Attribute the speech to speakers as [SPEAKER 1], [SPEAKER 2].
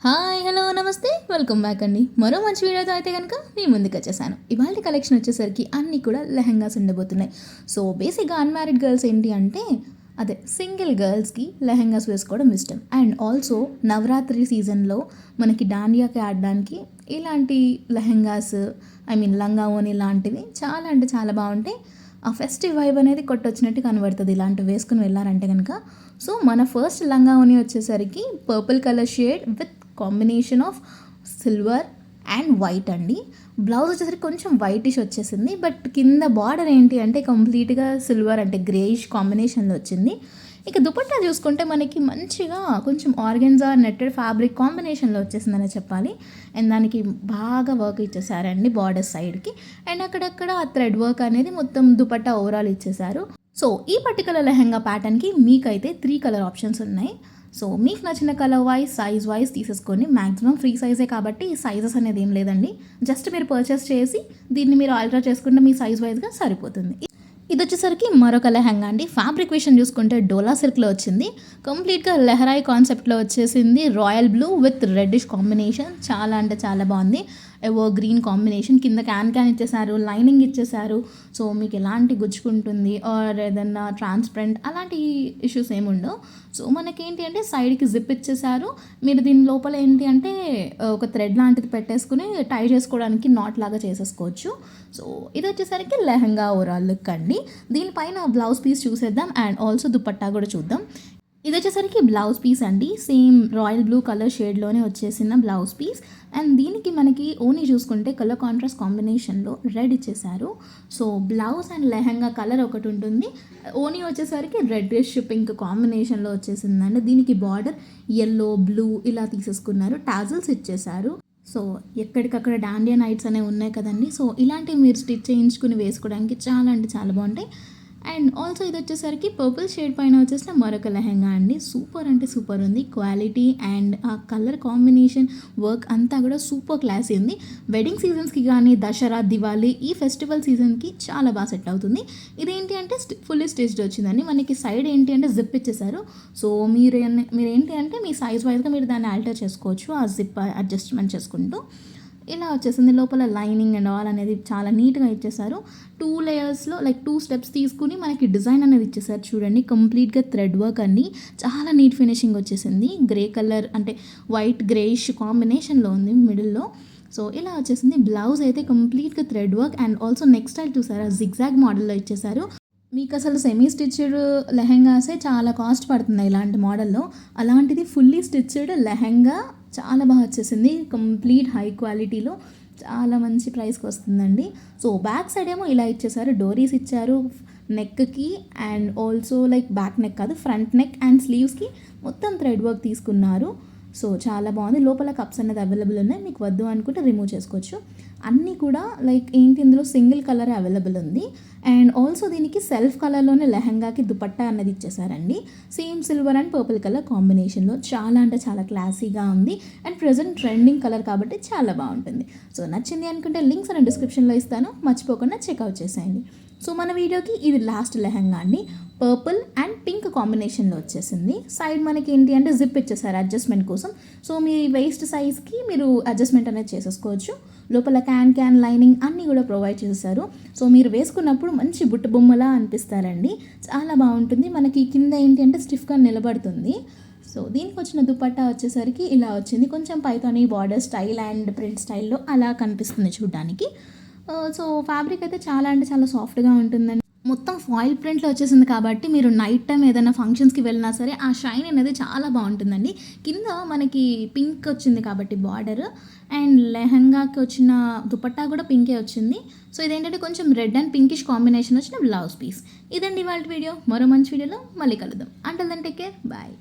[SPEAKER 1] Hi hello నమస్తే welcome back అండి. మరో మంచి వీడియోతో అయితే కనుక మీ ముందుకు వచ్చేసాను. ఇవాళ కలెక్షన్ వచ్చేసరికి అన్నీ కూడా లెహెంగాస్ ఉండబోతున్నాయి. సో బేసిక్గా అన్మ్యారీడ్ గర్ల్స్ ఏంటి అంటే అదే సింగిల్ గర్ల్స్కి లెహెంగాస్ వేసుకోవడం ఇష్టం. అండ్ ఆల్సో నవరాత్రి సీజన్లో మనకి దాండియాకి ఆడడానికి ఇలాంటి లెహెంగాస్ లంగా ఓని లాంటివి చాలా అంటే చాలా బాగుంటాయి. ఆ ఫెస్టివ్ వైబ్ అనేది కొట్టొచ్చినట్టు కనబడుతుంది ఇలాంటివి వేసుకుని వెళ్ళారంటే కనుక. సో మన ఫస్ట్ లంగా ఓని వచ్చేసరికి purple colour shade with combination of silver and white అండి. బ్లౌజ్ వచ్చేసరికి కొంచెం వైటిష్ వచ్చేసింది, బట్ కింద బార్డర్ ఏంటి అంటే కంప్లీట్గా సిల్వర్ అంటే గ్రేయిష్ కాంబినేషన్లో వచ్చింది. ఇక దుపట్టా చూసుకుంటే మనకి మంచిగా కొంచెం ఆర్గెన్జా నెట్టెడ్ ఫ్యాబ్రిక్ కాంబినేషన్లో వచ్చేసిందనే చెప్పాలి. అండ్ దానికి బాగా వర్క్ ఇచ్చేసారండి బార్డర్ సైడ్కి. అండ్ అక్కడక్కడ ఆ థ్రెడ్ వర్క్ అనేది మొత్తం దుపట్టా ఓవరాల్ ఇచ్చేసారు. సో ఈ పర్టికులర్ లెహెంగా ప్యాటర్న్కి మీకైతే 3 కలర్ ఆప్షన్స్ ఉన్నాయి. సో మీకు నచ్చిన కలర్ వైజ్ సైజ్ వైజ్ తీసేసుకొని, మ్యాక్సిమం ఫ్రీ సైజే కాబట్టి సైజెస్ అనేది ఏం లేదండి. జస్ట్ మీరు పర్చేస్ చేసి దీన్ని మీరు ఆల్టర్ చేసుకుంటే మీ సైజ్ వైజ్గా సరిపోతుంది. ఇది వచ్చేసరికి మరొక లెహంగా అండి. ఫ్యాబ్రిక్ విషయం చూసుకుంటే డోలా సిల్క్లో వచ్చింది. కంప్లీట్గా లెహరాయి కాన్సెప్ట్లో వచ్చేసింది. Royal blue with reddish combination చాలా అంటే చాలా బాగుంది. ఎవర్ గ్రీన్ కాంబినేషన్, కింద క్యాన్ ఇచ్చేసారు, లైనింగ్ ఇచ్చేసారు. సో మీకు ఎలాంటి గుచ్చుకుంటుంది ఆర్ ఏదన్నా ట్రాన్స్పరెంట్ అలాంటి ఇష్యూస్ ఏమి ఉండవు. సో మనకేంటి అంటే సైడ్కి జిప్ ఇచ్చేసారు. మీరు దీని లోపల ఏంటి అంటే ఒక థ్రెడ్ లాంటిది పెట్టేసుకుని టై చేసుకోవడానికి నాట్ లాగా చేసేసుకోవచ్చు. సో ఇది వచ్చేసరికి లెహంగా ఓవరాల్ లుక్ అండి. దీనిపైన బ్లౌజ్ పీస్ చూసేద్దాం అండ్ ఆల్సో దుపట్టా కూడా చూద్దాం. ఇది వచ్చేసరికి బ్లౌజ్ పీస్ అండి. సేమ్ రాయల్ బ్లూ కలర్ షేడ్లోనే వచ్చేసిన బ్లౌజ్ పీస్. అండ్ దీనికి మనకి ఓనీ చూసుకుంటే కలర్ కాంట్రాస్ట్ కాంబినేషన్లో రెడ్ ఇచ్చేసారు. So blouse and lehenga colour ఒకటి ఉంటుంది. ఓనీ వచ్చేసరికి రెడ్డిష్ పింక్ కాంబినేషన్లో వచ్చేసిందండి. దీనికి బార్డర్ ఎల్లో బ్లూ ఇలా తీసేసుకున్నారు. టాజల్స్ ఇచ్చేసారు. సో ఎక్కడికక్కడ డాండియా నైట్స్ అనేవి ఉన్నాయి కదండి. సో ఇలాంటివి మీరు స్టిచ్ చేయించుకుని వేసుకోవడానికి చాలా అంటే చాలా బాగుంటాయి. అండ్ ఆల్సో ఇది వచ్చేసరికి పర్పుల్ షేడ్ పైన వచ్చేసిన మరొక లెహంగా అండి. సూపర్ అంటే సూపర్ ఉంది. క్వాలిటీ అండ్ ఆ కలర్ కాంబినేషన్ వర్క్ అంతా కూడా సూపర్ క్లాసీ ఉంది. వెడ్డింగ్ సీజన్స్కి కానీ దసరా దివాళీ ఈ ఫెస్టివల్ సీజన్కి చాలా బాగా సెట్ అవుతుంది. ఇదేంటి అంటే ఫుల్లీ స్టిచ్డ్ వచ్చిందండి. మనకి సైడ్ ఏంటి అంటే జిప్ ఇచ్చేసారు. సో మీరేంటి అంటే మీ సైజ్ వైజ్గా మీరు దాన్ని ఆల్టర్ చేసుకోవచ్చు ఆ జిప్ అడ్జస్ట్మెంట్ చేసుకుంటూ. ఇలా వచ్చేసింది. లోపల లైనింగ్ అండ్ ఆల్ అనేది చాలా నీట్గా ఇచ్చేసారు. 2 లేయర్స్లో లైక్ 2 స్టెప్స్ తీసుకుని మనకి డిజైన్ అనేది ఇచ్చేసారు. చూడండి కంప్లీట్గా థ్రెడ్ వర్క్ అండి. చాలా నీట్ ఫినిషింగ్ వచ్చేసింది. గ్రే కలర్ అంటే వైట్ గ్రేయిష్ కాంబినేషన్లో ఉంది మిడిల్లో. సో ఇలా వచ్చేసింది. బ్లౌజ్ అయితే కంప్లీట్గా thread work and also neck style చూసారా జిగ్జాగ్ మోడల్లో ఇచ్చేసారు. మీకు అసలు సెమీ స్టిచ్డ్ లెహెంగాసే చాలా కాస్ట్ పడుతుంది ఇలాంటి మోడల్లో. అలాంటిది ఫుల్లీ స్టిచ్డ్ లెహెంగా చాలా బాగా వచ్చేసింది. కంప్లీట్ హై క్వాలిటీలో చాలా మంచి ప్రైస్కి వస్తుందండి. సో బ్యాక్ సైడ్ ఏమో ఇలా ఇచ్చేసారు. డోరీస్ ఇచ్చారు నెక్కి and also like back neck కాదు ఫ్రంట్ నెక్ అండ్ స్లీవ్స్కి మొత్తం థ్రెడ్ వర్క్ తీసుకున్నారు. సో చాలా బాగుంది. లోపల కప్స్ అనేది అవైలబుల్ ఉన్నాయి. మీకు వద్దు అనుకుంటే రిమూవ్ చేసుకోవచ్చు. అన్నీ కూడా లైక్ ఏంటి ఇందులో సింగిల్ కలర్ అవైలబుల్ ఉంది. అండ్ ఆల్సో దీనికి సెల్ఫ్ కలర్లోనే లెహంగాకి దుపట్టా అన్నది ఇచ్చేసారండి. Same silver and purple colour కాంబినేషన్లో చాలా అంటే చాలా క్లాసీగా ఉంది. అండ్ ప్రజెంట్ ట్రెండింగ్ కలర్ కాబట్టి చాలా బాగుంటుంది. సో నచ్చింది అనుకుంటే లింక్స్ నేను డిస్క్రిప్షన్లో ఇస్తాను, మర్చిపోకుండా చెక్అవుట్ చేసేయండి. సో మన వీడియోకి ఇది లాస్ట్ లెహంగా అండి. పర్పుల్ అండ్ పింక్ కాంబినేషన్లో వచ్చేసింది. సైడ్ మనకి ఏంటి అంటే జిప్ ఇచ్చేసారు అడ్జస్ట్మెంట్ కోసం. సో మీ వేస్ట్ సైజ్కి మీరు అడ్జస్ట్మెంట్ అనేది చేసేసుకోవచ్చు. లోపల క్యాన్ లైనింగ్ అన్నీ కూడా ప్రొవైడ్ చేసేసారు. సో మీరు వేసుకున్నప్పుడు మంచి బుట్ట బొమ్మలా అనిపిస్తారండి. చాలా బాగుంటుంది. మనకి కింద ఏంటి అంటే స్టిఫ్గా నిలబడుతుంది. సో దీనికి వచ్చిన దుపట్టా వచ్చేసరికి ఇలా వచ్చింది. కొంచెం Paithani border style and print స్టైల్లో అలా కనిపిస్తుంది చూడడానికి. సో ఫ్యాబ్రిక్ అయితే చాలా అంటే చాలా సాఫ్ట్గా ఉంటుందండి. మొత్తం ఫాయిల్ ప్రింట్లో వచ్చేసింది కాబట్టి మీరు నైట్ టైం ఏదైనా ఫంక్షన్స్కి వెళ్ళినా సరే ఆ షైన్ అనేది చాలా బాగుంటుందండి. కింద మనకి పింక్ వచ్చింది కాబట్టి బార్డర్ అండ్ లెహంగాకి వచ్చిన దుపట్టా కూడా పింకే వచ్చింది. సో ఇదేంటంటే కొంచెం రెడ్ అండ్ పింకిష్ కాంబినేషన్ వచ్చిన బ్లౌజ్ పీస్. ఇదండి ఇవాళ వీడియో. మరో మంచి వీడియోలో మళ్ళీ కలుద్దాం. Until then take care, bye.